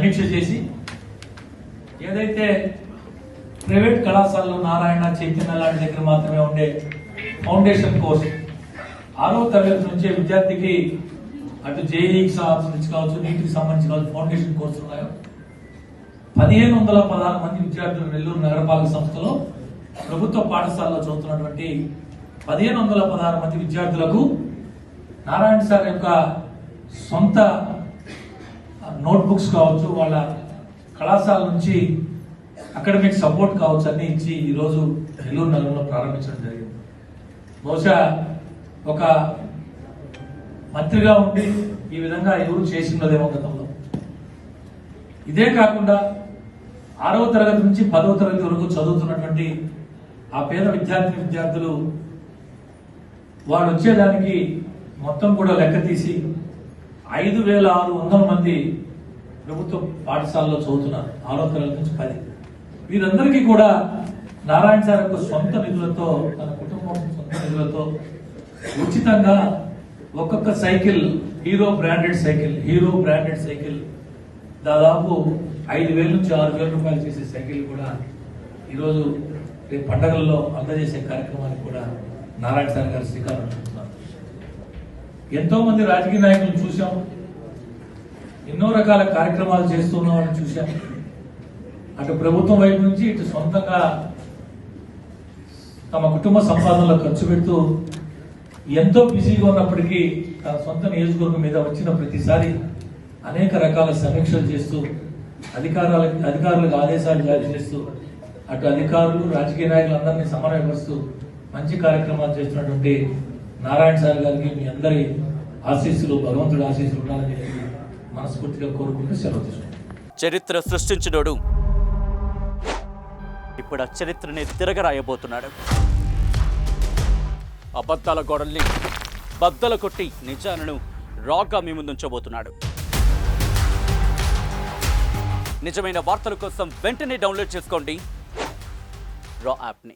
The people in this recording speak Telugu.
సమీక్ష చేసి ఏదైతే ప్రైవేట్ కళాశాలలో నారాయణ చైతన్య లాంటి దగ్గర మాత్రమే ఉండే ఫౌండేషన్ కోర్స్ 6వ తరగతి నుంచే విద్యార్థికి అటు జేఈకి సంబంధించి కావచ్చు, నీటికి సంబంధించి కావచ్చు ఫౌండేషన్ కోర్సులు ఉన్నాయో 1516 మంది విద్యార్థులు నెల్లూరు నగరపాలక సంస్థలో ప్రభుత్వ పాఠశాలలో చదువుతున్నటువంటి 1516 మంది విద్యార్థులకు నారాయణ సార్ యొక్క సొంత నోట్బుక్స్ కావచ్చు, వాళ్ళ కళాశాల నుంచి అకాడమిక్ సపోర్ట్ కావచ్చు అన్ని ఇచ్చి ఈరోజు నెల్లూరు నగరంలో ప్రారంభించడం జరిగింది. బహుశా ఒక మంత్రిగా ఉండి ఈ విధంగా ఎవరు చేసినదేమో గతంలో. ఇదే కాకుండా 6వ తరగతి నుంచి 10వ తరగతి వరకు చదువుతున్నటువంటి ఆ పేద విద్యార్థులు వాళ్ళు వచ్చేదానికి మొత్తం కూడా లెక్క తీసి 5600 మంది ప్రభుత్వ పాఠశాలలో చదువుతున్నారు 6వ తరగతి నుంచి 10. వీరందరికీ కూడా నారాయణ సార్ యొక్క సొంత నిధులతో, తన కుటుంబం సొంత నిధులతో ఉచితంగా ఒక్కొక్క సైకిల్, హీరో బ్రాండెడ్ సైకిల్ దాదాపు 5,000 నుంచి 6,000 రూపాయలు చేసే సైకిల్ కూడా ఈరోజు రేపు పండుగల్లో అందజేసే కార్యక్రమానికి కూడా నారాయణ సార్ గారు శ్రీకారం చుడుతున్నారు. ఎంతో మంది రాజకీయ నాయకులను చూశాం, ఎన్నో రకాల కార్యక్రమాలు చేస్తున్న వాళ్ళని చూశాం. అటు ప్రభుత్వం వైపు నుంచి ఇటు సొంతంగా తమ కుటుంబ సంపాదనలో ఖర్చు పెడుతూ ఎంతో బిజీగా ఉన్నప్పటికీ తన సొంత నియోజకవర్గం మీద వచ్చిన ప్రతిసారి అనేక రకాల సమీక్షలు చేస్తూ అధికారులకు ఆదేశాలు జారీ చేస్తూ అటు అధికారులు రాజకీయ నాయకులందరినీ సమన్వయపరుస్తూ మంచి కార్యక్రమాలు చేస్తున్నటువంటి నారాయణ సార్ గారికి మీ అందరి ఆశీస్సులు, భగవంతుడి ఆశీస్సులు ఉండాలని చెప్పి మనస్ఫూర్తిగా కోరుకుంటూ సెలవు తీసుకుంటాం. చరిత్ర సృష్టించినోడు ఇప్పుడు ఆ చరిత్రని తిరగరాయబోతున్నాడు. అబద్ధాల గోడల్ని బద్దలు కొట్టి నిజాలను రాగా మీ ముందుంచబోతున్నాడు. నిజమైన వార్తల కోసం వెంటనే డౌన్లోడ్ చేసుకోండి రా యాప్ని.